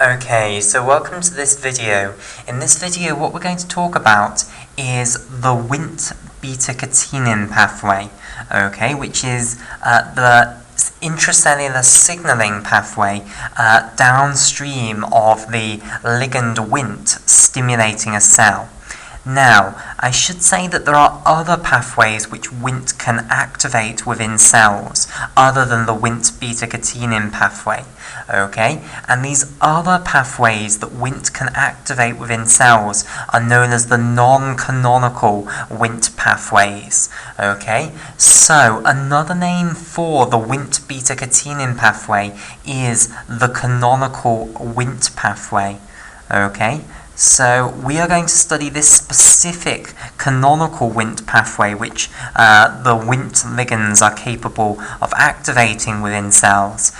Okay, so welcome to this video. In this video, what we're going to talk about is the Wnt beta-catenin pathway, okay, which is the intracellular signaling pathway downstream of the ligand Wnt stimulating a cell. Now, I should say that there are other pathways which Wnt can activate within cells, other than the Wnt beta-catenin pathway, okay? And these other pathways that Wnt can activate within cells are known as the non-canonical Wnt pathways, okay? So, another name for the Wnt beta-catenin pathway is the canonical Wnt pathway, okay? So we are going to study this specific canonical Wnt pathway which the Wnt ligands are capable of activating within cells.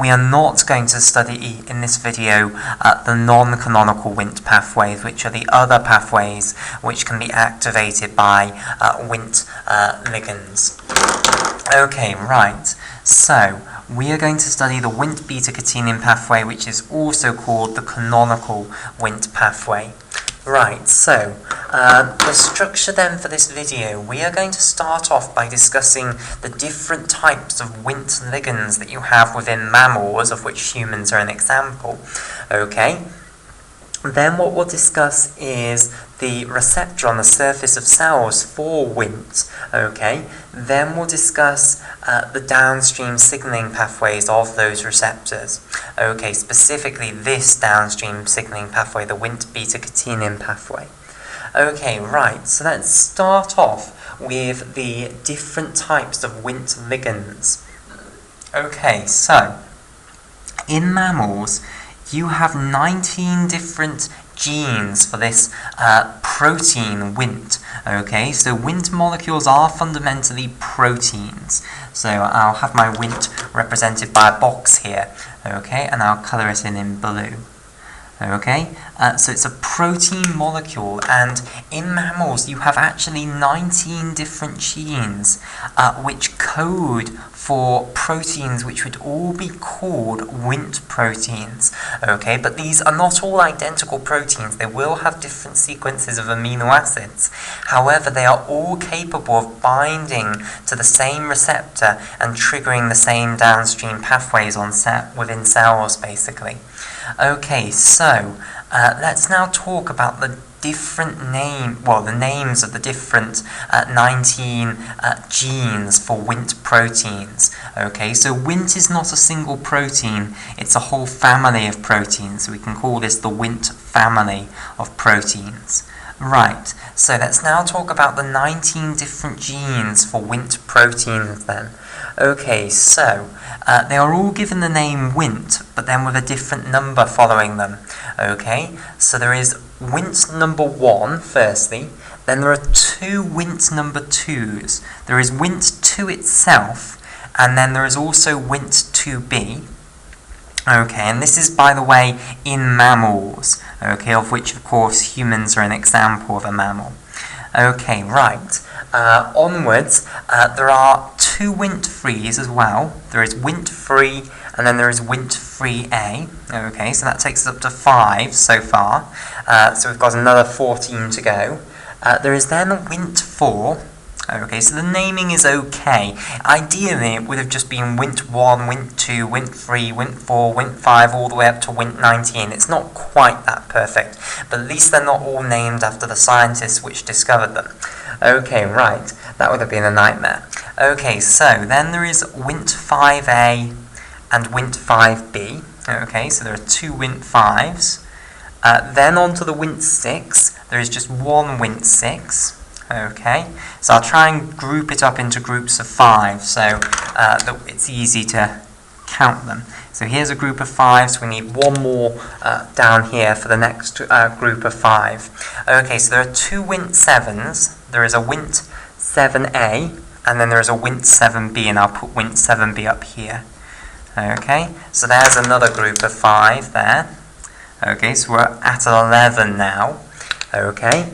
We are not going to study in this video the non-canonical Wnt pathways, which are the other pathways which can be activated by Wnt ligands. Okay, right. So we are going to study the Wnt beta-catenin pathway, which is also called the canonical Wnt pathway. Right, so the structure then for this video, we are going to start off by discussing the different types of Wnt ligands that you have within mammals, of which humans are an example. Okay. Then what we'll discuss is the receptor on the surface of cells for Wnt, okay? Then we'll discuss the downstream signaling pathways of those receptors. Okay, specifically this downstream signaling pathway, the Wnt beta-catenin pathway. Okay, right, so let's start off with the different types of Wnt ligands. Okay, so in mammals, you have 19 different genes for this protein Wnt. Okay, so Wnt molecules are fundamentally proteins. So I'll have my Wnt represented by a box here, okay, and I'll colour it in blue. Okay, so it's a protein molecule, and in mammals you have actually 19 different genes which code for proteins which would all be called Wnt proteins. Okay, but these are not all identical proteins. They will have different sequences of amino acids. However, they are all capable of binding to the same receptor and triggering the same downstream pathways within cells, basically. Okay, so let's now talk about the names of the different 19 genes for Wnt proteins. Okay, so Wnt is not a single protein, it's a whole family of proteins, so we can call this the Wnt family of proteins. Right, so let's now talk about the 19 different genes for Wnt proteins then. Okay, so they are all given the name Wnt, but then with a different number following them. Okay, so there is Wnt number 1, firstly, then there are two Wnt number 2s. There is Wnt 2 itself, and then there is also Wnt 2b. Okay, and this is, by the way, in mammals, okay, of which, of course, humans are an example of a mammal. Okay, right. Onwards, there are two Wnt 3s as well. There is Wnt 3, and then there is Wnt 3a. Okay, so that takes us up to 5 so far. So we've got another 14 to go. There is then Wnt 4. Okay, so the naming is okay. Ideally, it would have just been Wnt 1, Wnt 2, Wnt 3, Wnt 4, Wnt 5, all the way up to Wnt 19. It's not quite that perfect, but at least they're not all named after the scientists which discovered them. Okay, right, that would have been a nightmare. Okay, so then there is Wnt 5a and Wnt 5b. Okay, so there are two Wnt 5s. Then on to the Wnt 6, there is just one Wnt 6. Okay, so I'll try and group it up into groups of 5 so that it's easy to count them. So here's a group of 5, so we need one more down here for the next group of 5. Okay, so there are two Wnt 7s. There is a Wnt 7a, and then there is a Wnt 7b, and I'll put Wnt 7b up here. Okay, so there's another group of 5 there. Okay, so we're at 11 now. Okay,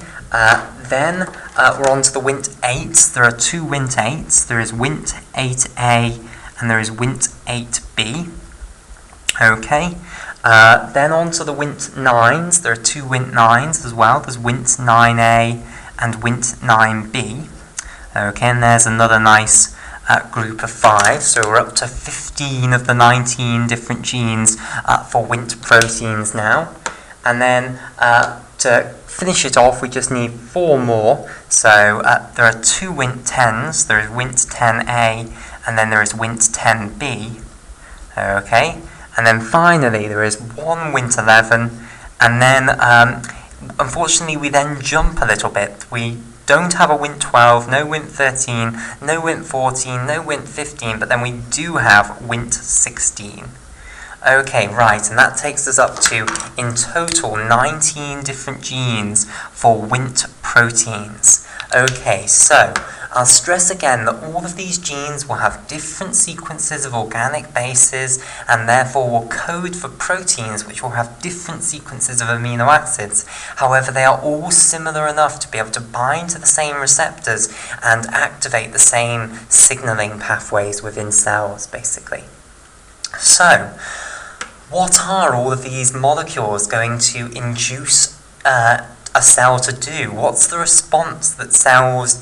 then we're on to the Wnt 8s. There are two Wnt 8s. There is Wnt 8a and there is Wnt 8b. Okay, Then on to the Wnt9s. There are two Wnt9s as well. There's Wnt9a and Wnt9b. Okay, and there's another nice group of 5. So we're up to 15 of the 19 different genes for Wnt proteins now. And then to finish it off, we just need 4 more. So there are 2 Wnt10s. There is Wnt10a, and then there is Wnt10b. Okay, and then finally there is 1 Wnt11, and then unfortunately we then jump a little bit. We don't have a Wnt12, no Wnt13, no Wnt14, no Wnt15, but then we do have Wnt16. Okay, right, and that takes us up to, in total, 19 different genes for Wnt proteins. Okay, so I'll stress again that all of these genes will have different sequences of organic bases and therefore will code for proteins which will have different sequences of amino acids. However, they are all similar enough to be able to bind to the same receptors and activate the same signaling pathways within cells, basically. So, what are all of these molecules going to induce a cell to do? What's the response that cells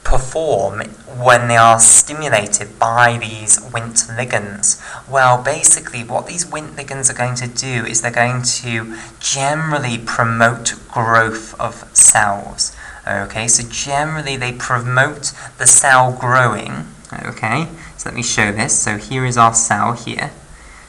perform when they are stimulated by these Wnt ligands? Well, basically what these Wnt ligands are going to do is they're going to generally promote growth of cells. Okay, so generally they promote the cell growing. Okay, so let me show this. So here is our cell here.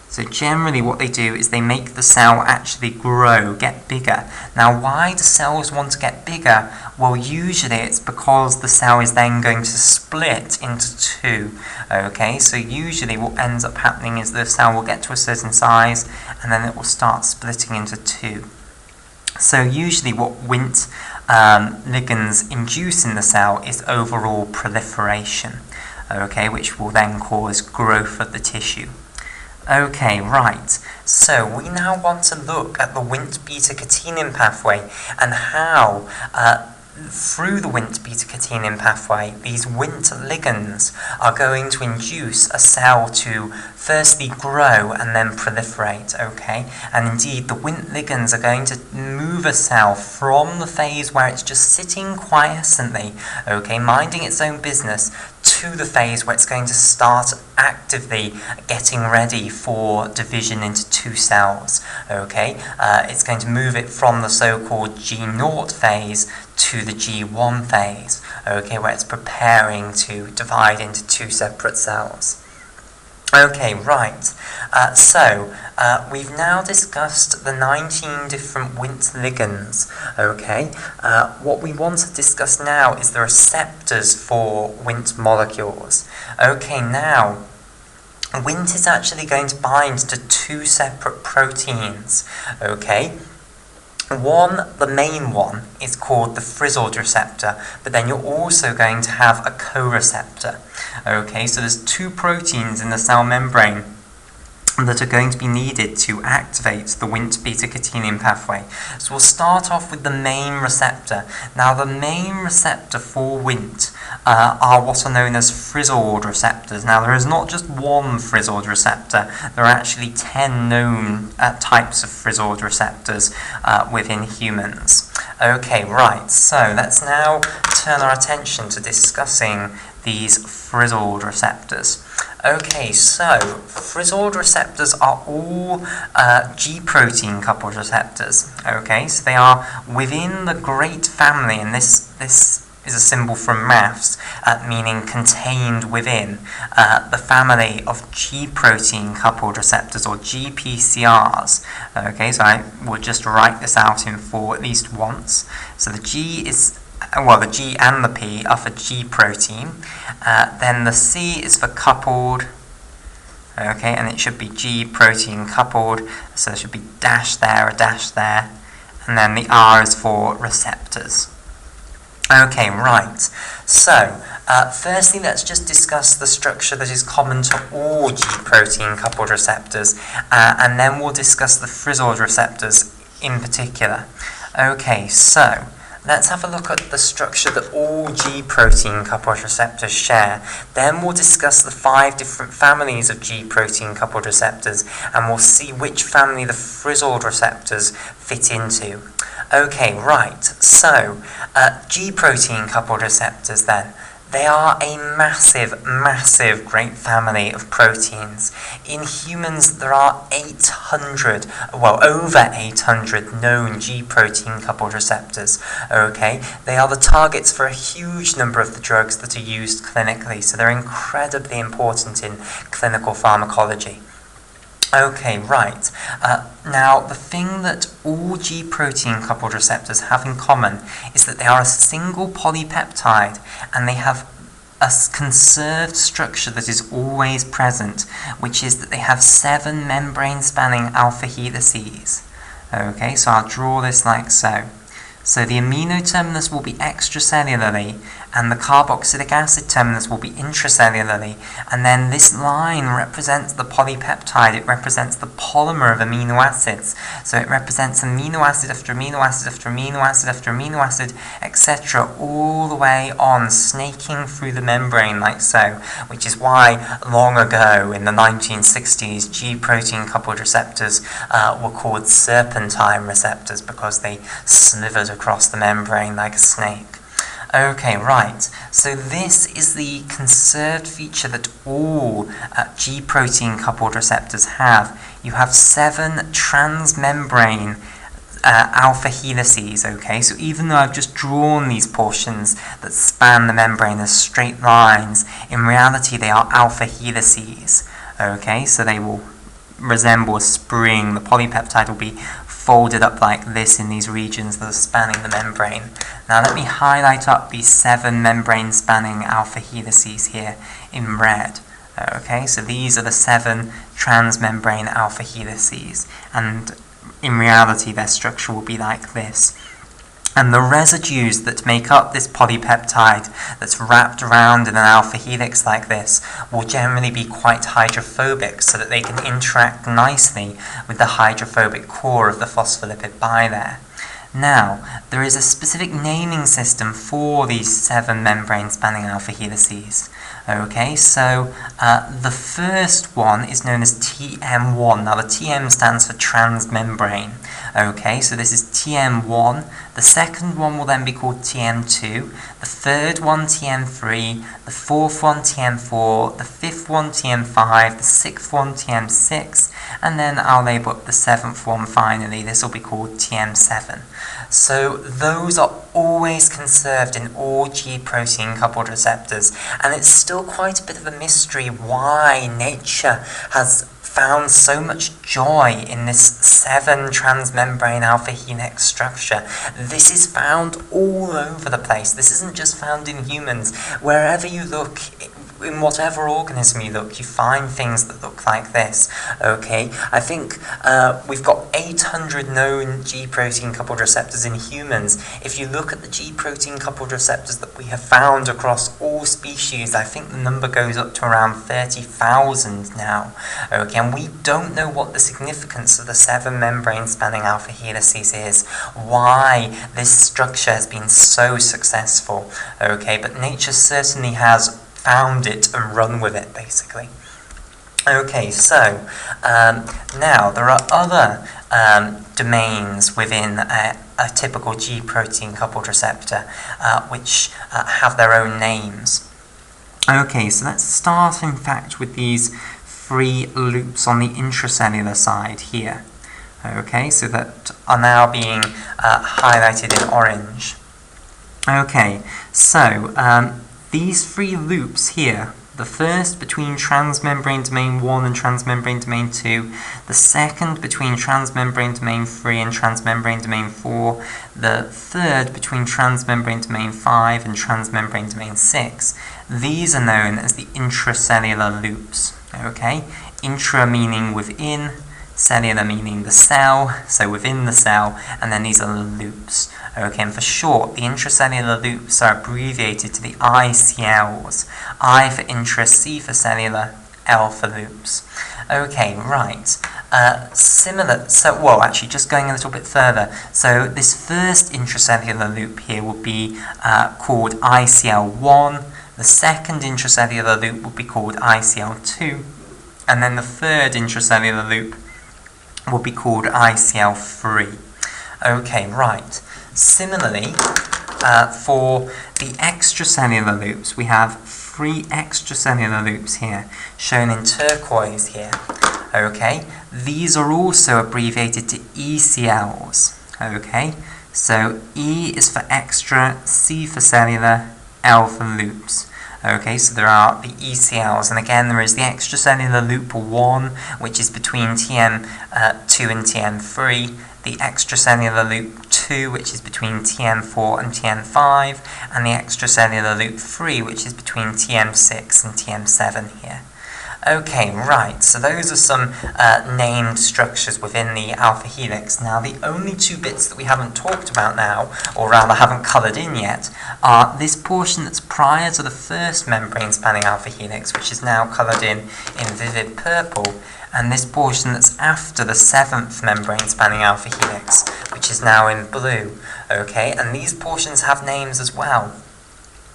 So generally what they do is they make the cell actually grow, get bigger. Now why do cells want to get bigger? Well, usually it's because the cell is then going to split into 2. Okay, so usually what ends up happening is the cell will get to a certain size and then it will start splitting into 2. So usually what Wnt ligands induce in the cell is overall proliferation, okay, which will then cause growth of the tissue. Okay, right, so we now want to look at the Wnt beta-catenin pathway and how through the Wnt beta-catenin pathway these Wnt ligands are going to induce a cell to firstly grow and then proliferate, okay? And indeed the Wnt ligands are going to move a cell from the phase where it's just sitting quiescently, okay, minding its own business, to the phase where it's going to start actively getting ready for division into 2 cells. Okay, it's going to move it from the so-called G0 phase to the G1 phase. Okay, where it's preparing to divide into 2 separate cells. Okay, right. So we've now discussed the 19 different Wnt ligands. Okay, what we want to discuss now is the receptors for Wnt molecules. Okay, now Wnt is actually going to bind to 2 separate proteins. Okay. The main one, is called the frizzled receptor, but then you're also going to have a co-receptor. Okay, so there's 2 proteins in the cell membrane that are going to be needed to activate the Wnt beta-catenin pathway. So we'll start off with the main receptor. Now the main receptor for Wnt are what are known as frizzled receptors. Now there is not just one frizzled receptor, there are actually 10 known types of frizzled receptors within humans. Okay, right, so let's now turn our attention to discussing these frizzled receptors. Okay, so frizzled receptors are all Gprotein coupled receptors. Okay, so they are within the great family, and this is a symbol from maths, meaning contained within the family of Gprotein coupled receptors, or GPCRs. Okay, so I will just write this out in 4 at least once. So the G is, well, the G and the P are for Gprotein. Then the C is for coupled. Okay, and it should be Gprotein coupled, so there should be dash there, a dash there. And then the R is for receptors. Okay, right. So, firstly, let's just discuss the structure that is common to all Gprotein coupled receptors, and then we'll discuss the frizzled receptors in particular. Okay, so let's have a look at the structure that all G-protein coupled receptors share. Then we'll discuss the 5 different families of G-protein coupled receptors, and we'll see which family the frizzled receptors fit into. Okay, right, so G-protein coupled receptors then. They are a massive, massive great family of proteins. In humans, there are over 800 known G-protein coupled receptors. Okay, they are the targets for a huge number of the drugs that are used clinically, so they're incredibly important in clinical pharmacology. Okay, right. Now, the thing that all G-protein coupled receptors have in common is that they are a single polypeptide, and they have a conserved structure that is always present, which is that they have 7 membrane-spanning alpha helices. Okay, so I'll draw this like so. So the amino terminus will be extracellularly, and the carboxylic acid terminus will be intracellularly, and then this line represents the polypeptide. It represents the polymer of amino acids. So it represents amino acid after amino acid after amino acid after amino acid, etc., all the way on, snaking through the membrane like so, which is why long ago in the 1960s G-protein coupled receptors were called serpentine receptors, because they slithered across the membrane like a snake. Okay, right, so this is the conserved feature that all G-protein coupled receptors have. You have 7 transmembrane alpha helices, okay? So even though I've just drawn these portions that span the membrane as straight lines, in reality they are alpha helices, okay? So they will resemble a spring. The polypeptide will be folded up like this in these regions that are spanning the membrane. Now let me highlight up these 7 membrane-spanning alpha helices here in red. Okay, so these are the 7 transmembrane alpha helices, and in reality their structure will be like this. And the residues that make up this polypeptide that's wrapped around in an alpha helix like this will generally be quite hydrophobic, so that they can interact nicely with the hydrophobic core of the phospholipid bilayer. Now, there is a specific naming system for these 7 membrane-spanning alpha helices. Okay, so the first one is known as TM1. Now the TM stands for transmembrane. Okay, so this is TM1. The second one will then be called TM2. The third one TM3. The fourth one TM4. The fifth one TM5. The sixth one TM6. And then I'll label up the 7th one finally. This will be called TM7. So those are always conserved in all G-protein coupled receptors, and it's still quite a bit of a mystery why nature has found so much joy in this 7 transmembrane alpha helix structure. This is found all over the place. This isn't just found in humans. Wherever you look, in whatever organism you look, you find things that look like this. Okay, I think we've got 800 known G-protein coupled receptors in humans. If you look at the G-protein coupled receptors that we have found across all species, I think the number goes up to around 30,000 now. Okay, and we don't know what the significance of the 7 membrane-spanning alpha helices is, why this structure has been so successful. Okay, but nature certainly has found it and run with it, basically. Okay, so now there are other domains within a typical G-protein coupled receptor which have their own names. Okay, so let's start in fact with these 3 loops on the intracellular side here. Okay, so that are now being highlighted in orange. Okay, so these 3 loops here, the first between transmembrane domain 1 and transmembrane domain 2, the second between transmembrane domain 3 and transmembrane domain 4, the third between transmembrane domain 5 and transmembrane domain 6, these are known as the intracellular loops. Okay, intra meaning within, cellular meaning the cell, so within the cell, and then these are the loops. Okay, and for short, the intracellular loops are abbreviated to the ICLs. I for intra, C for cellular, L for loops. Okay, right. Well, actually, just going a little bit further. So this first intracellular loop here will be called ICL1. The second intracellular loop will be called ICL2. And then the third intracellular loop will be called ICL3. Okay, right. Similarly, for the extracellular loops, we have 3 extracellular loops here, shown in turquoise here. Okay, these are also abbreviated to ECLs. Okay, so E is for extra, C for cellular, L for loops. Okay, so there are the ECLs, and again there is the extracellular loop 1, which is between TM2 and TM3, the extracellular loop 2, which is between TM4 and TM5, and the extracellular loop 3, which is between TM6 and TM7 here. Okay, right, so those are some named structures within the alpha helix. Now, the only 2 bits that we haven't talked about now, or rather haven't coloured in yet, are this portion that's prior to the first membrane-spanning alpha helix, which is now coloured in vivid purple, and this portion that's after the 7th membrane-spanning alpha helix, which is now in blue. Okay, and these portions have names as well.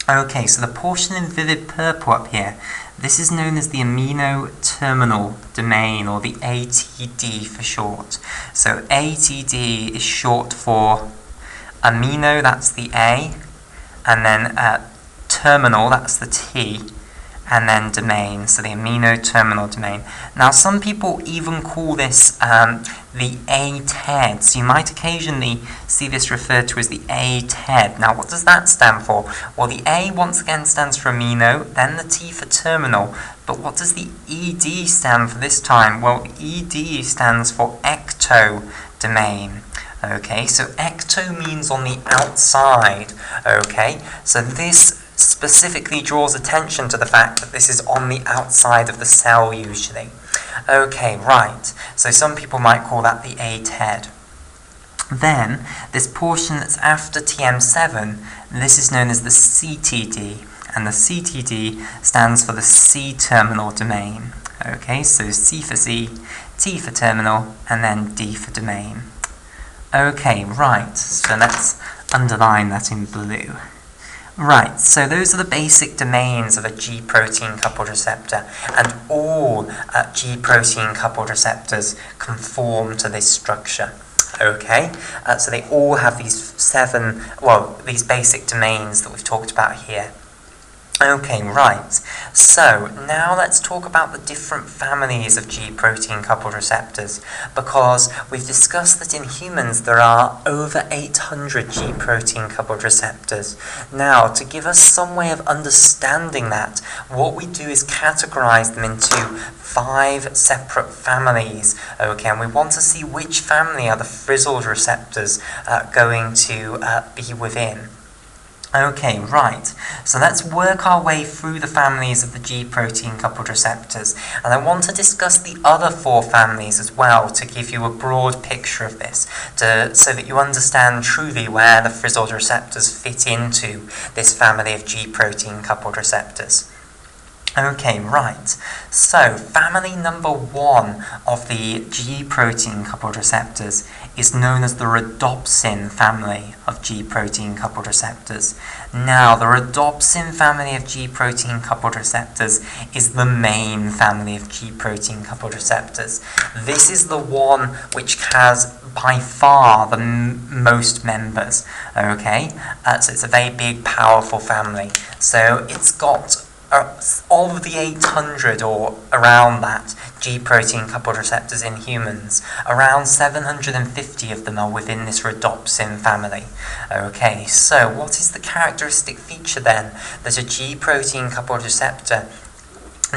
Okay, so the portion in vivid purple up here, this is known as the amino terminal domain, or the ATD for short. So ATD is short for amino, that's the A, and then terminal, that's the T, and then domain, so the amino terminal domain. Now, some people even call this the A-TED, so you might occasionally see this referred to as the A-TED. Now, what does that stand for? Well, the A once again stands for amino, then the T for terminal, but what does the ED stand for this time? Well, the ED stands for ecto domain. Okay, so ecto means on the outside. Okay, so this specifically draws attention to the fact that this is on the outside of the cell usually. Okay, right, so some people might call that the A-TED. Then, this portion that's after TM7, this is known as the CTD, and the CTD stands for the C-terminal domain. Okay, so C for C, T for terminal, and then D for domain. Okay, right, so let's underline that in blue. Right, so those are the basic domains of a G-protein coupled receptor, and all G-protein coupled receptors conform to this structure. Okay, so they all have these these basic domains that we've talked about here. Okay, right, so now let's talk about the different families of G-protein coupled receptors, because we've discussed that in humans there are over 800 G-protein coupled receptors. Now, to give us some way of understanding that, what we do is categorize them into 5 separate families, okay, and we want to see which family are the frizzled receptors going to be within. Okay, right, so let's work our way through the families of the G-protein coupled receptors, and I want to discuss the other 4 families as well to give you a broad picture of this, so that you understand truly where the frizzled receptors fit into this family of G-protein coupled receptors. Okay, right, so family number 1 of the G-protein coupled receptors is known as the rhodopsin family of G-protein coupled receptors. Now, the rhodopsin family of G-protein coupled receptors is the main family of G-protein coupled receptors. This is the one which has by far the most members, okay? So it's a very big, powerful family. So it's got of the 800 or around that G-protein coupled receptors in humans, around 750 of them are within this rhodopsin family. Okay, so what is the characteristic feature then that a G-protein coupled receptor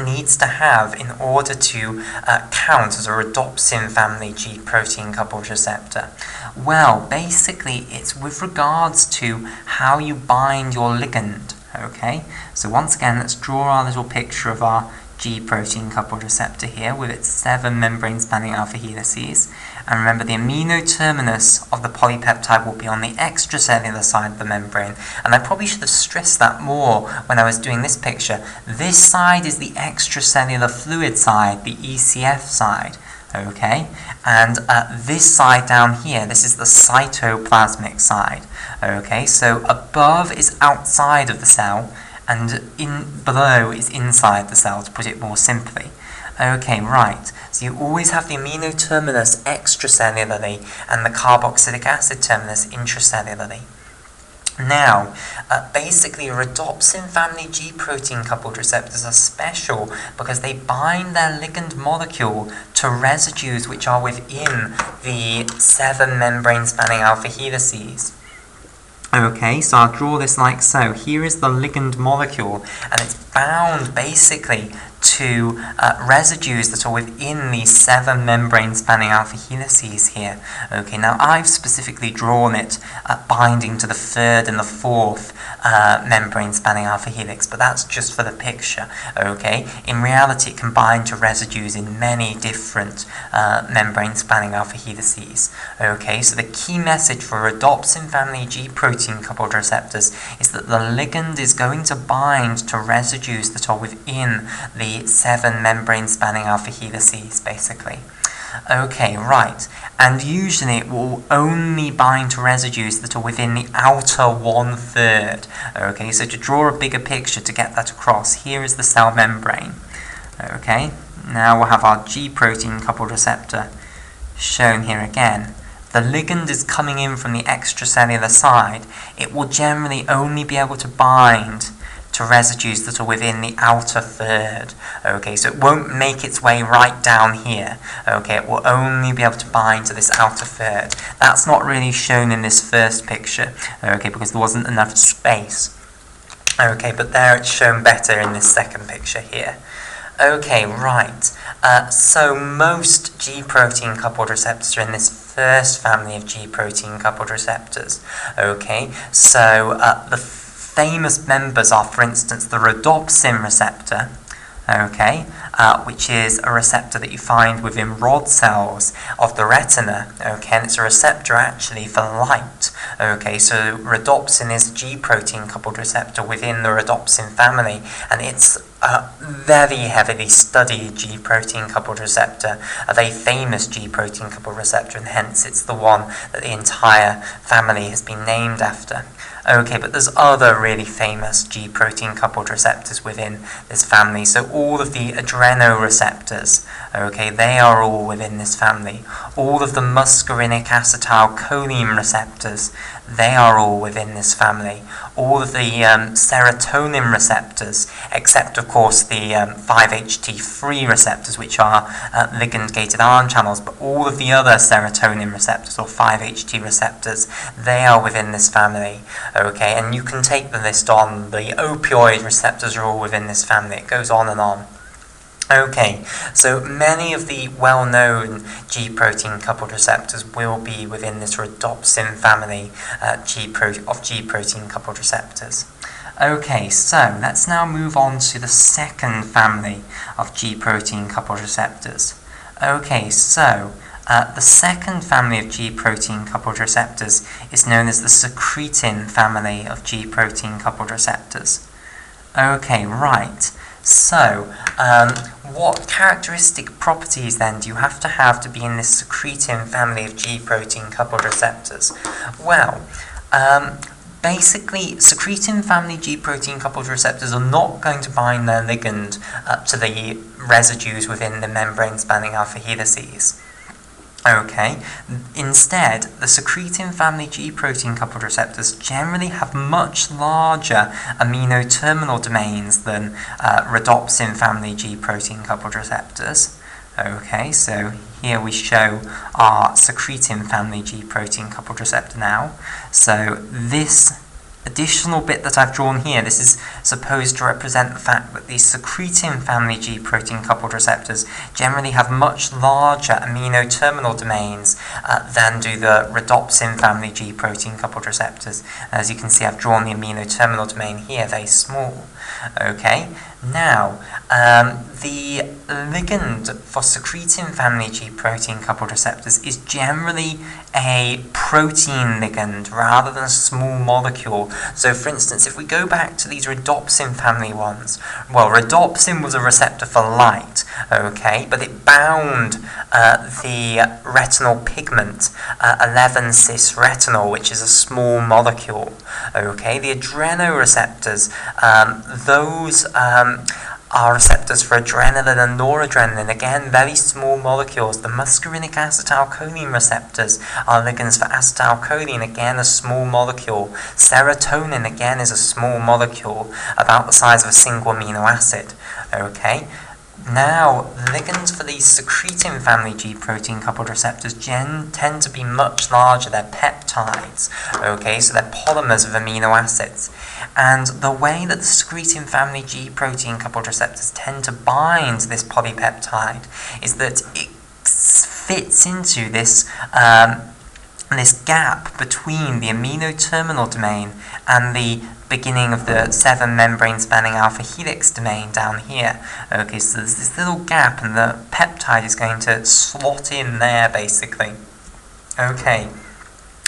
needs to have in order to count as a rhodopsin family G-protein coupled receptor? Well, basically it's with regards to how you bind your ligand. Okay, so once again, let's draw our little picture of our G-protein coupled receptor here with its 7 membrane-spanning alpha helices. And remember, the amino terminus of the polypeptide will be on the extracellular side of the membrane. And I probably should have stressed that more when I was doing this picture. This side is the extracellular fluid side, the ECF side. Okay, and this side down here, this is the cytoplasmic side. Okay, so above is outside of the cell, and below is inside the cell, to put it more simply. Okay, right, so you always have the amino terminus extracellularly and the carboxylic acid terminus intracellularly. Now, basically rhodopsin family G protein coupled receptors are special because they bind their ligand molecule to residues which are within the 7 membrane spanning alpha helices. Okay, so I'll draw this like so. Here is the ligand molecule, and it's bound basically to residues that are within these 7 membrane spanning alpha helices here. Okay, now I've specifically drawn it binding to the 3rd and the 4th membrane spanning alpha helix, but that's just for the picture. Okay, in reality it can bind to residues in many different membrane spanning alpha helices. Okay, so the key message for rhodopsin family G protein coupled receptors is that the ligand is going to bind to residues that are within the 7 membrane spanning alpha helices, basically. Okay, right, and usually it will only bind to residues that are within the outer 1/3. Okay, so to draw a bigger picture to get that across, here is the cell membrane. Okay, now we'll have our G protein coupled receptor shown here again. The ligand is coming in from the extracellular side. It will generally only be able to bind to residues that are within the outer 1/3. Okay, so it won't make its way right down here. Okay, it will only be able to bind to this outer 1/3. That's not really shown in this first picture, okay, because there wasn't enough space. Okay, but there it's shown better in this second picture here. Okay, right. So most G protein coupled receptors are in this first family of G protein coupled receptors. Okay, so the famous members are, for instance, the rhodopsin receptor, okay, which is a receptor that you find within rod cells of the retina, okay, and it's a receptor actually for light. Okay, so rhodopsin is a G protein coupled receptor within the rhodopsin family, and it's a very heavily studied G protein coupled receptor, a very famous G protein coupled receptor, and hence it's the one that the entire family has been named after. Okay, but there's other really famous G protein coupled receptors within this family. So all of the adrenoreceptors, okay, they are all within this family. All of the muscarinic acetylcholine receptors, they are all within this family. All of the serotonin receptors, except of course the 5-HT3 receptors, which are ligand-gated ion channels, but all of the other serotonin receptors or 5-HT receptors, they are within this family. Okay, and you can take the list on. The opioid receptors are all within this family. It goes on and on. Okay, so many of the well-known G protein coupled receptors will be within this rhodopsin family of G protein coupled receptors. Okay, so let's now move on to the second family of G protein coupled receptors. Okay, so the second family of G protein coupled receptors is known as the secretin family of G protein coupled receptors. Okay, right. So, what characteristic properties then do you have to be in this secretin family of G protein coupled receptors? Well, basically, secretin family G protein coupled receptors are not going to bind their ligand to the residues within the membrane spanning alpha helices. Okay, instead, the secretin family G protein coupled receptors generally have much larger amino terminal domains than rhodopsin family G protein coupled receptors. Okay, so here we show our secretin family G protein coupled receptor now. So this additional bit that I've drawn here, this is supposed to represent the fact that these secretin family G protein coupled receptors generally have much larger amino terminal domains than do the rhodopsin family G protein coupled receptors. As you can see, I've drawn the amino terminal domain here, very small. Okay, now the ligand for secretin family G protein coupled receptors is generally a protein ligand rather than a small molecule. So for instance, if we go back to these rhodopsin family ones, well, rhodopsin was a receptor for light, okay, but it bound the retinal pigment 11-cis-retinol, which is a small molecule, okay. The adrenoreceptors, those are receptors for adrenaline and noradrenaline, again very small molecules. The muscarinic acetylcholine receptors are ligands for acetylcholine, again a small molecule. Serotonin again is a small molecule about the size of a single amino acid, okay. Now, ligands for these secretin family G protein coupled receptors tend to be much larger. They're peptides, okay, so they're polymers of amino acids. And the way that the secretin family G protein coupled receptors tend to bind this polypeptide is that it fits into this this gap between the amino terminal domain and the beginning of the 7 membrane spanning alpha helix domain down here. Okay, so there's this little gap and the peptide is going to slot in there basically. Okay,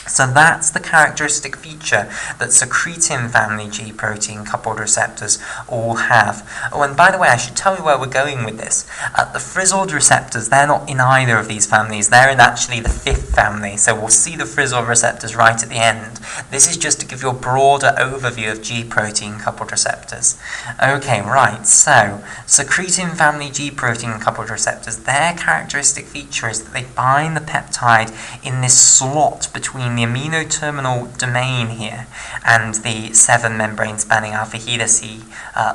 so that's the characteristic feature that secretin family G protein coupled receptors all have. Oh, and by the way, I should tell you where we're going with this. The frizzled receptors, they're not in either of these families. They're in actually the 5th family, so we'll see the frizzled receptors right at the end. This is just to give you a broader overview of G protein coupled receptors. Okay, right, so secretin family G protein coupled receptors, their characteristic feature is that they bind the peptide in this slot between the amino terminal domain here and the 7 membrane spanning alpha helice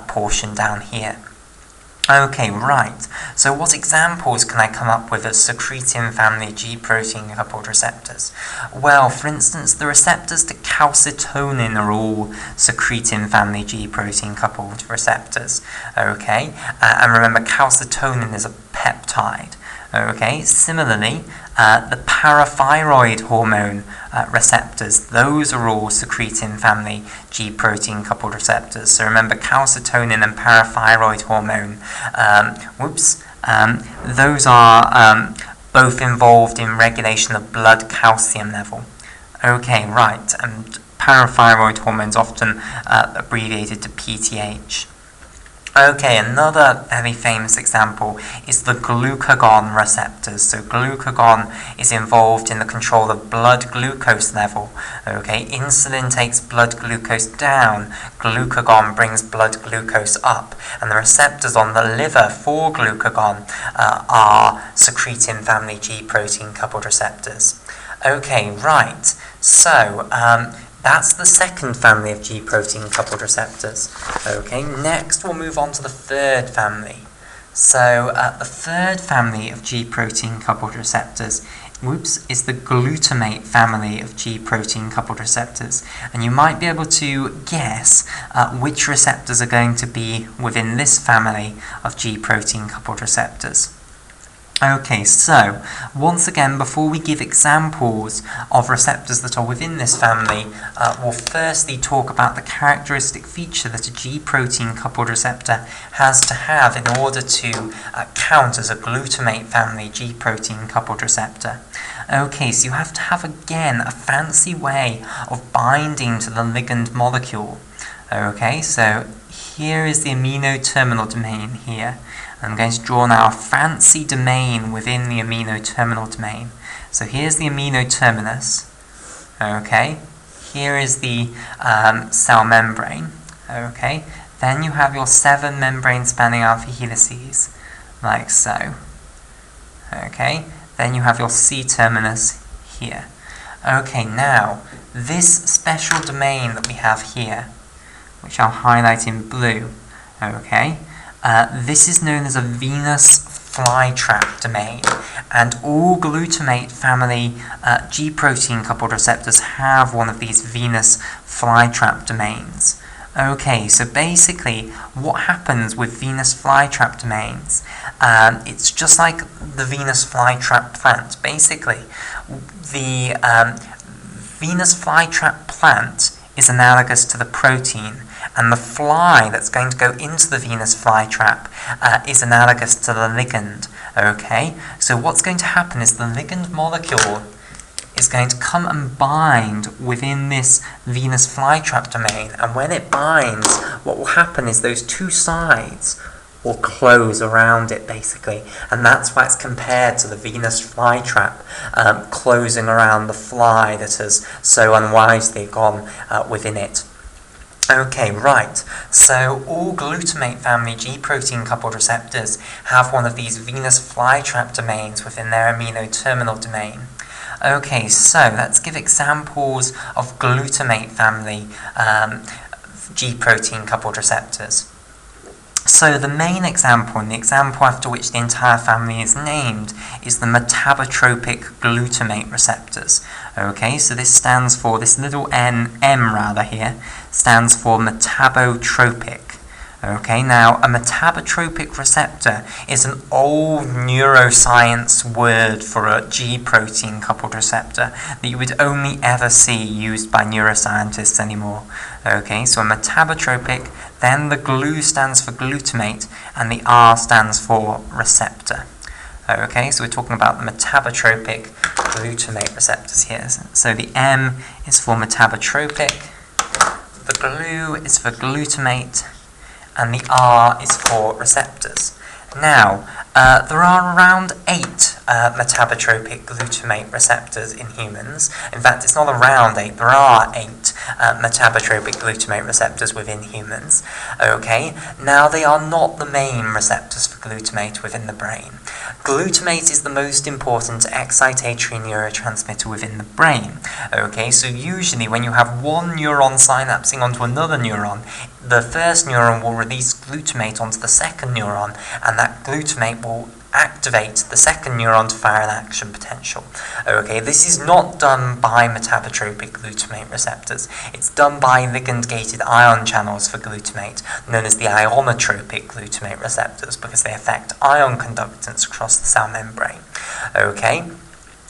portion down here. Okay, right. So what examples can I come up with of secretin family G protein coupled receptors? Well, for instance, the receptors to calcitonin are all secretin family G protein coupled receptors. Okay, and remember calcitonin is a peptide. Okay, similarly, the parathyroid hormone receptors, those are all secretin family G protein coupled receptors. So remember calcitonin and parathyroid hormone, those are both involved in regulation of blood calcium level. Okay, right, and parathyroid hormone is often abbreviated to PTH. Okay, another very famous example is the glucagon receptors. So glucagon is involved in the control of blood glucose level. Okay, insulin takes blood glucose down, glucagon brings blood glucose up, and the receptors on the liver for glucagon are secretin family G protein coupled receptors. Okay, right, so that's the 2nd family of G protein coupled receptors. Okay, next we'll move on to the 3rd family. So the 3rd family of G protein coupled receptors is the glutamate family of G protein coupled receptors. And you might be able to guess which receptors are going to be within this family of G protein coupled receptors. Okay, so once again, before we give examples of receptors that are within this family, we'll firstly talk about the characteristic feature that a G protein coupled receptor has to have in order to count as a glutamate family G protein coupled receptor. Okay, so you have to have again a fancy way of binding to the ligand molecule. Okay, so here is the amino terminal domain here. I'm going to draw now a fancy domain within the amino terminal domain. So here's the amino terminus. Okay, here is the cell membrane. Okay, then you have your 7 membrane spanning alpha helices, like so. Okay, then you have your C terminus here. Okay, now this special domain that we have here, which I'll highlight in blue, okay, this is known as a venous flytrap domain, and all glutamate family G protein coupled receptors have one of these venous flytrap domains. Okay, so basically what happens with venous flytrap domains, it's just like the venous flytrap plant. Basically, the venous flytrap plant is analogous to the protein, and the fly that's going to go into the venous flytrap is analogous to the ligand. Okay, so what's going to happen is the ligand molecule is going to come and bind within this venous flytrap domain, and when it binds, what will happen is those two sides or close around it, basically, and that's why it's compared to the Venus flytrap closing around the fly that has so unwisely gone within it. Okay, right, so all glutamate family G-protein coupled receptors have one of these Venus flytrap domains within their amino terminal domain. Okay, so let's give examples of glutamate family G-protein coupled receptors. So the main example, and the example after which the entire family is named, is the metabotropic glutamate receptors. Okay, so this stands for, this little m rather here, stands for metabotropic. Okay, now a metabotropic receptor is an old neuroscience word for a G-protein coupled receptor that you would only ever see used by neuroscientists anymore. Okay, so a metabotropic, then the GLU stands for glutamate, and the R stands for receptor. Okay, so we're talking about the metabotropic glutamate receptors here. So the M is for metabotropic, the GLU is for glutamate, and the R is for receptors. Now, there are around 8 metabotropic glutamate receptors in humans. In fact, it's not around 8, there are 8 metabotropic glutamate receptors within humans. Okay, now they are not the main receptors for glutamate within the brain. Glutamate is the most important excitatory neurotransmitter within the brain. Okay, so usually when you have one neuron synapsing onto another neuron, the first neuron will release glutamate onto the second neuron, and that glutamate will activate the second neuron to fire an action potential. Okay, this is not done by metabotropic glutamate receptors. It's done by ligand-gated ion channels for glutamate, known as the ionotropic glutamate receptors, because they affect ion conductance across the cell membrane. Okay,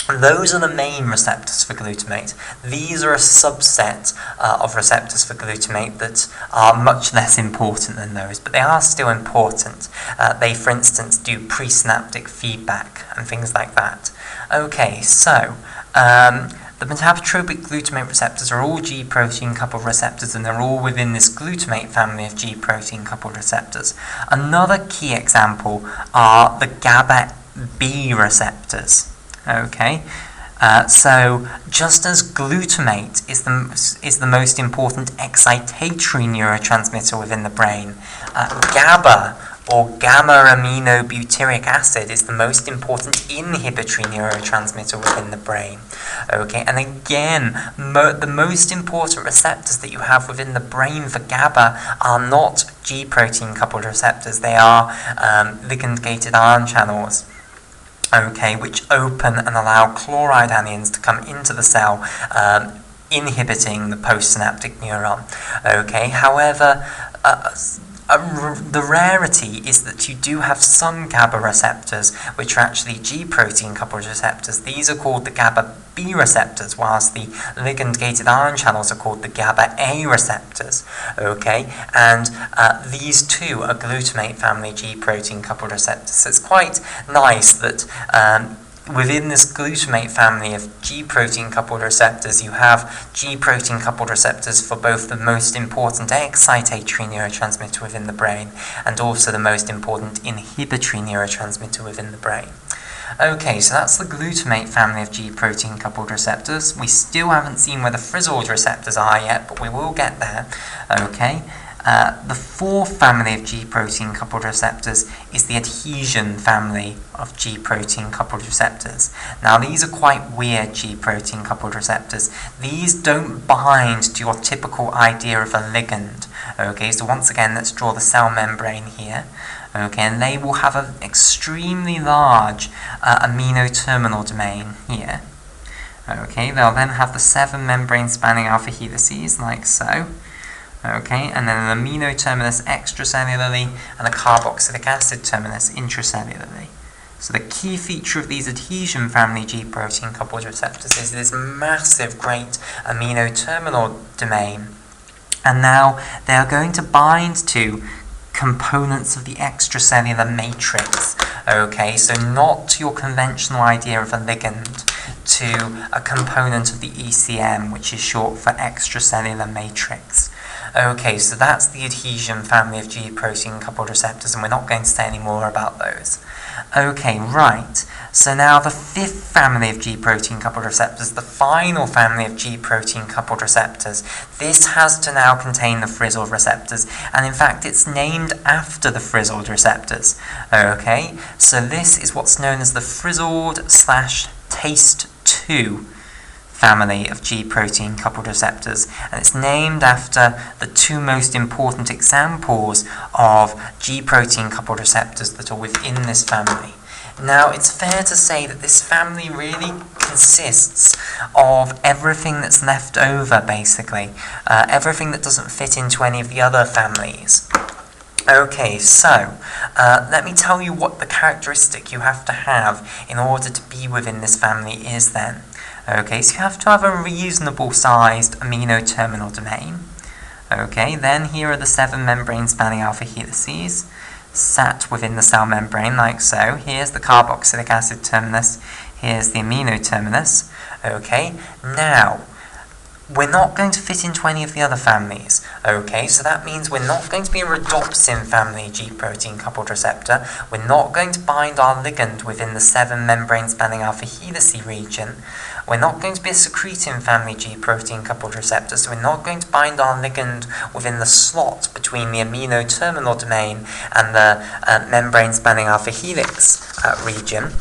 those are the main receptors for glutamate. These are a subset of receptors for glutamate that are much less important than those, but they are still important. They, for instance, do presynaptic feedback and things like that. Okay, so the metabotropic glutamate receptors are all G-protein coupled receptors, and they're all within this glutamate family of G-protein coupled receptors. Another key example are the GABA B receptors. Okay, so just as glutamate is the most important excitatory neurotransmitter within the brain, GABA, or gamma-aminobutyric acid, is the most important inhibitory neurotransmitter within the brain. Okay, and again, the most important receptors that you have within the brain for GABA are not G-protein coupled receptors, they are ligand-gated ion channels. Okay, which open and allow chloride anions to come into the cell, inhibiting the postsynaptic neuron. Okay, however, the rarity is that you do have some GABA receptors which are actually G-protein coupled receptors. These are called the GABA B receptors, whilst the ligand-gated ion channels are called the GABA A receptors. Okay, and these two are glutamate family G-protein coupled receptors. So it's quite nice that within this glutamate family of G-protein coupled receptors, you have G-protein coupled receptors for both the most important excitatory neurotransmitter within the brain and also the most important inhibitory neurotransmitter within the brain. Okay, so that's the glutamate family of G-protein coupled receptors. We still haven't seen where the frizzled receptors are yet, but we will get there. Okay. The fourth family of G-protein coupled receptors is the adhesion family of G-protein coupled receptors. Now these are quite weird G-protein coupled receptors. These don't bind to your typical idea of a ligand. Okay, so once again, let's draw the cell membrane here. Okay, and they will have an extremely large amino terminal domain here. Okay, they'll then have the 7 membrane spanning alpha helices, like so. Okay, and then an amino terminus extracellularly and a carboxylic acid terminus intracellularly. So the key feature of these adhesion family G-protein coupled receptors is this massive, great amino terminal domain. And now they are going to bind to components of the extracellular matrix. Okay, so not to your conventional idea of a ligand, to a component of the ECM, which is short for extracellular matrix. Okay, so that's the adhesion family of G protein coupled receptors, and we're not going to say any more about those. Okay, right. So now the fifth family of G protein coupled receptors, the final family of G protein coupled receptors, this has to now contain the frizzled receptors, and in fact it's named after the frizzled receptors. Okay, so this is what's known as the frizzled / taste 2 family of G protein coupled receptors, and it's named after the two most important examples of G protein coupled receptors that are within this family. Now, it's fair to say that this family really consists of everything that's left over, basically. Everything that doesn't fit into any of the other families. Okay, so let me tell you what the characteristic you have to have in order to be within this family is then. Okay, so you have to have a reasonable sized amino terminal domain. Okay, then here are the 7 membrane spanning alpha helices sat within the cell membrane like so. Here's the carboxylic acid terminus, here's the amino terminus. Okay, now we're not going to fit into any of the other families. Okay, so that means we're not going to be a rhodopsin family G protein coupled receptor. We're not going to bind our ligand within the 7 membrane spanning alpha helice region. We're not going to be a secretin family G protein coupled receptor, so we're not going to bind our ligand within the slot between the amino terminal domain and the membrane spanning alpha helix region.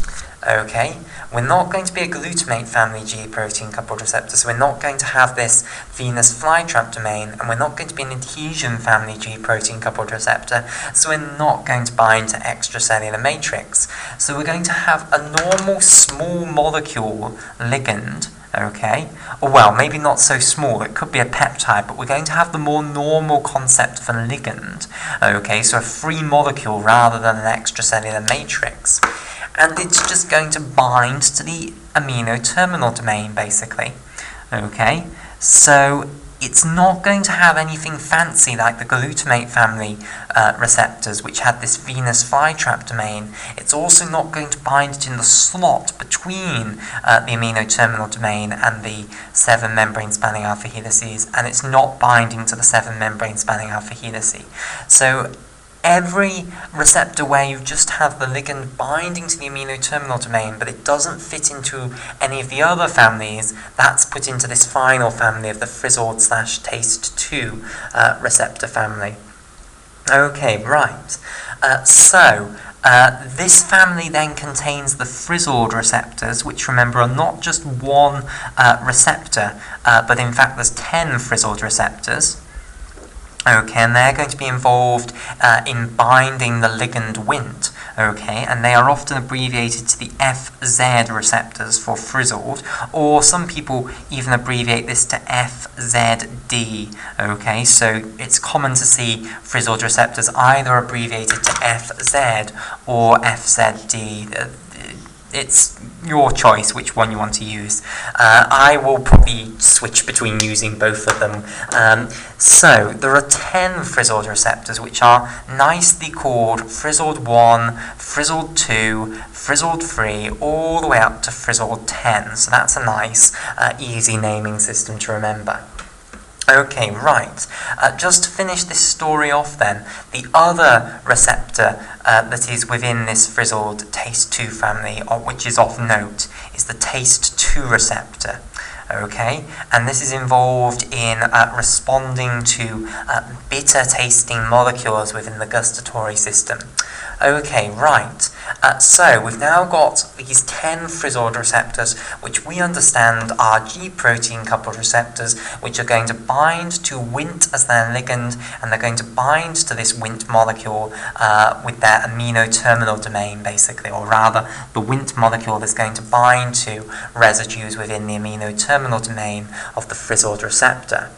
Okay, we're not going to be a glutamate family G protein coupled receptor, so we're not going to have this venous flytrap domain, and we're not going to be an adhesion family G protein coupled receptor, so we're not going to bind to extracellular matrix. So we're going to have a normal small molecule ligand, okay, or well, maybe not so small, it could be a peptide, but we're going to have the more normal concept of a ligand, okay, so a free molecule rather than an extracellular matrix. And it's just going to bind to the amino terminal domain, basically. Okay, so it's not going to have anything fancy like the glutamate family receptors, which had this venous flytrap domain. It's also not going to bind it in the slot between the amino terminal domain and the 7 membrane spanning alpha helices, and it's not binding to the 7 membrane spanning alpha helice. So every receptor where you just have the ligand binding to the amino terminal domain, but it doesn't fit into any of the other families, that's put into this final family of the frizzled / taste 2 receptor family. Okay, right. This family then contains the frizzled receptors, which remember are not just one receptor, but in fact there's 10 frizzled receptors. Okay, and they're going to be involved in binding the ligand Wnt, okay, and they are often abbreviated to the FZ receptors for frizzled, or some people even abbreviate this to FZD, okay, so it's common to see frizzled receptors either abbreviated to FZ or FZD. It's your choice which one you want to use. I will probably switch between using both of them. So there are 10 frizzled receptors, which are nicely called frizzled 1, frizzled 2, frizzled 3, all the way up to frizzled 10. So that's a nice, easy naming system to remember. Okay, right. Just to finish this story off then, the other receptor that is within this frizzled taste 2 family, which is of note, is the taste 2 receptor. Okay, and this is involved in responding to bitter tasting molecules within the gustatory system. Okay, right. So we've now got these 10 frizzled receptors, which we understand are G protein coupled receptors, which are going to bind to Wnt as their ligand, and they're going to bind to this Wnt molecule with their amino terminal domain, basically, or rather, the Wnt molecule is going to bind to residues within the amino terminal domain of the frizzled receptor.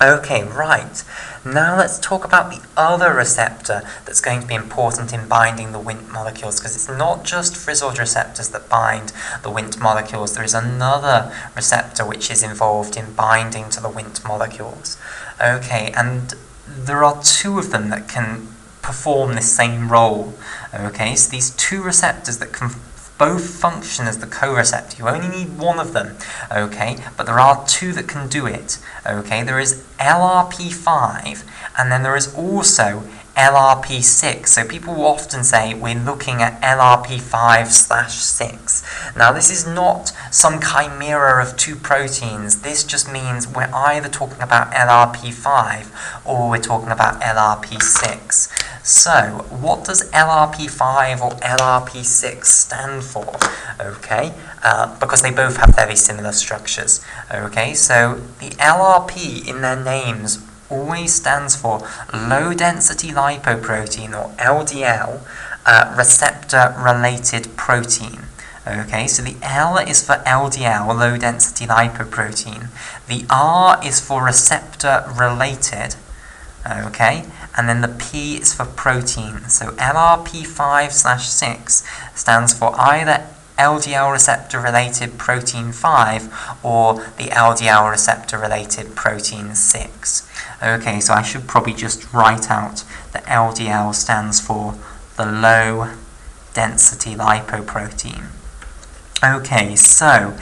Okay, right. Now let's talk about the other receptor that's going to be important in binding the Wnt molecules, because it's not just frizzled receptors that bind the Wnt molecules. There is another receptor which is involved in binding to the Wnt molecules. Okay, and there are 2 of them that can perform this same role. Okay, so these 2 receptors that can both function as the co-receptor. You only need one of them, okay? But there are two that can do it, okay? There is LRP5, and then there is also LRP6. So people will often say we're looking at LRP5/6. Now this is not some chimera of two proteins. This just means we're either talking about LRP5 or we're talking about LRP6. So what does LRP5 or LRP6 stand for? Okay, because they both have very similar structures. Okay, so the LRP in their names always stands for low density lipoprotein, or LDL, receptor related protein. Okay, so the L is for LDL, low density lipoprotein. The R is for receptor related. Okay, and then the P is for protein. So LRP5/6 stands for either LDL receptor related protein 5 or the LDL receptor related protein 6. Okay, so I should probably just write out that LDL stands for the low density lipoprotein. Okay, so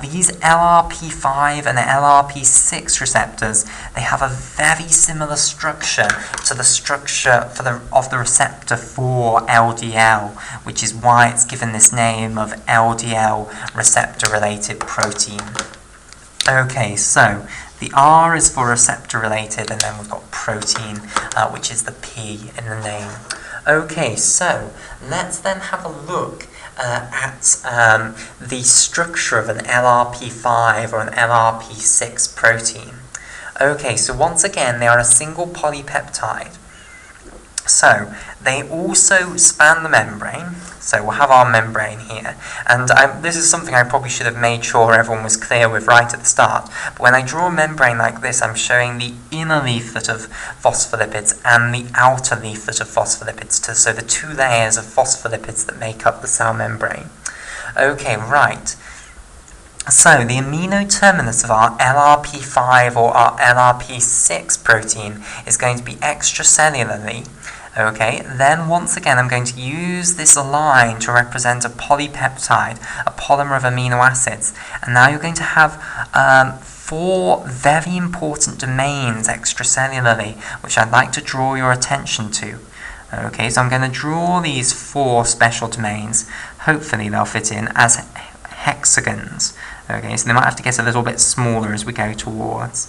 these LRP5 and LRP6 receptors, they have a very similar structure to the structure of the receptor for LDL, which is why it's given this name of LDL receptor-related protein. Okay, so the R is for receptor-related, and then we've got protein, which is the P in the name. Okay, so let's then have a look at the structure of an LRP5 or an LRP6 protein. Okay, so once again, they are a single polypeptide. So they also span the membrane. So we'll have our membrane here. And this is something I probably should have made sure everyone was clear with right at the start. But when I draw a membrane like this, I'm showing the inner leaflet of phospholipids and the outer leaflet of phospholipids, so the two layers of phospholipids that make up the cell membrane. Okay, right. So the amino terminus of our LRP5 or our LRP6 protein is going to be extracellularly. Okay, then once again I'm going to use this line to represent a polypeptide, a polymer of amino acids. And now you're going to have 4 very important domains extracellularly, which I'd like to draw your attention to. Okay, so I'm going to draw these 4 special domains. Hopefully they'll fit in as hexagons. Okay, so they might have to get a little bit smaller as we go towards.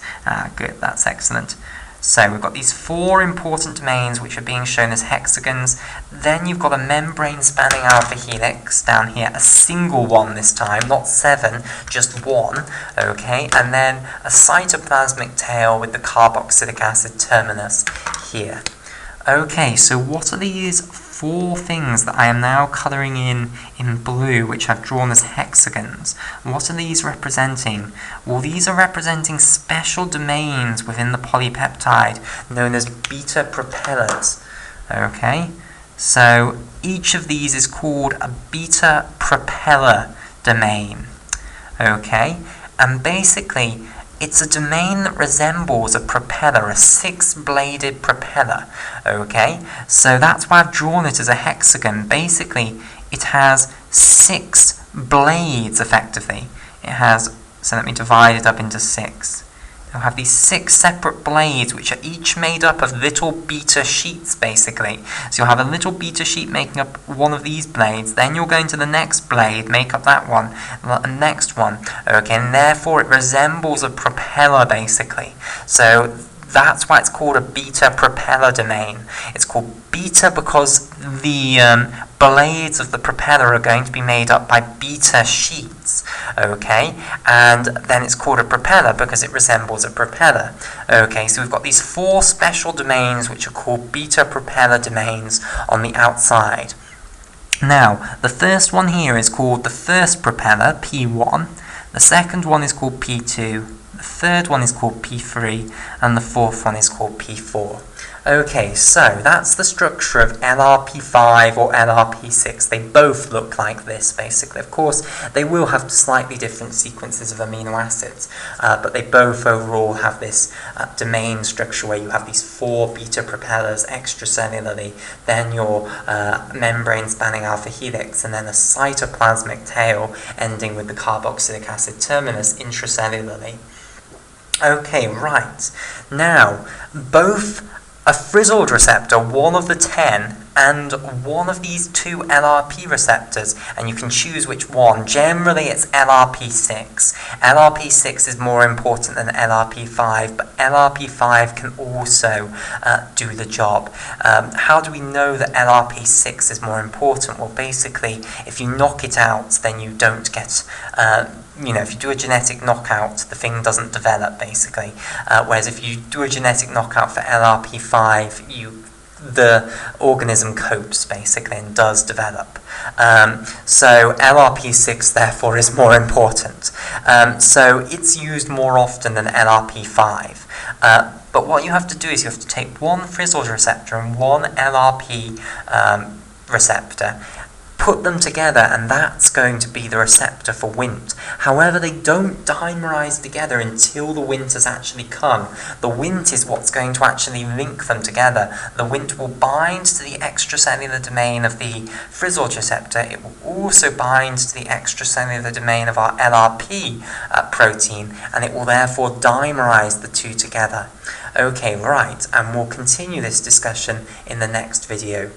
Good, that's excellent. So we've got these 4 important domains which are being shown as hexagons. Then you've got a membrane spanning alpha helix down here, a single one this time, not 7, just 1. Okay, and then a cytoplasmic tail with the carboxylic acid terminus here. Okay, so what are these 4 things that I am now colouring in blue, which I've drawn as hexagons? What are these representing? Well, these are representing special domains within the polypeptide known as beta propellers. Okay, so each of these is called a beta propeller domain. Okay, and basically it's a domain that resembles a propeller, a 6-bladed propeller. Okay, so that's why I've drawn it as a hexagon. Basically, it has 6 blades, effectively. It has, so let me divide it up into 6. You'll have these 6 separate blades, which are each made up of little beta sheets, basically. So you'll have a little beta sheet making up one of these blades, then you'll go into the next blade, make up that one, the next one. Okay, and therefore it resembles a propeller, basically. So that's why it's called a beta propeller domain. It's called beta because the blades of the propeller are going to be made up by beta sheets, okay, and then it's called a propeller because it resembles a propeller. Okay, so we've got these 4 special domains which are called beta propeller domains on the outside. Now, the first one here is called the first propeller, P1, the second one is called P2, the third one is called P3, and the fourth one is called P4. Okay, so that's the structure of LRP5 or LRP6. They both look like this, basically. Of course, they will have slightly different sequences of amino acids, but they both overall have this domain structure where you have these 4 beta propellers extracellularly, then your membrane spanning alpha helix, and then a cytoplasmic tail ending with the carboxylic acid terminus intracellularly. Okay, right. Now, both a frizzled receptor, one of the 10, and one of these 2 LRP receptors, and you can choose which one. Generally, it's LRP6. LRP6 is more important than LRP5, but LRP5 can also do the job. How do we know that LRP6 is more important? Well, basically, if you knock it out, then you don't get if you do a genetic knockout, the thing doesn't develop, basically. Whereas if you do a genetic knockout for LRP5, the organism copes, basically, and does develop. So LRP6, therefore, is more important. So it's used more often than LRP5. But what you have to do is you have to take one frizzled receptor and one LRP receptor, put them together, and that's going to be the receptor for Wnt. However, they don't dimerize together until the Wnt has actually come. The Wnt is what's going to actually link them together. The Wnt will bind to the extracellular domain of the frizzled receptor. It will also bind to the extracellular domain of our LRP protein, and it will therefore dimerize the two together. Okay, right, and we'll continue this discussion in the next video.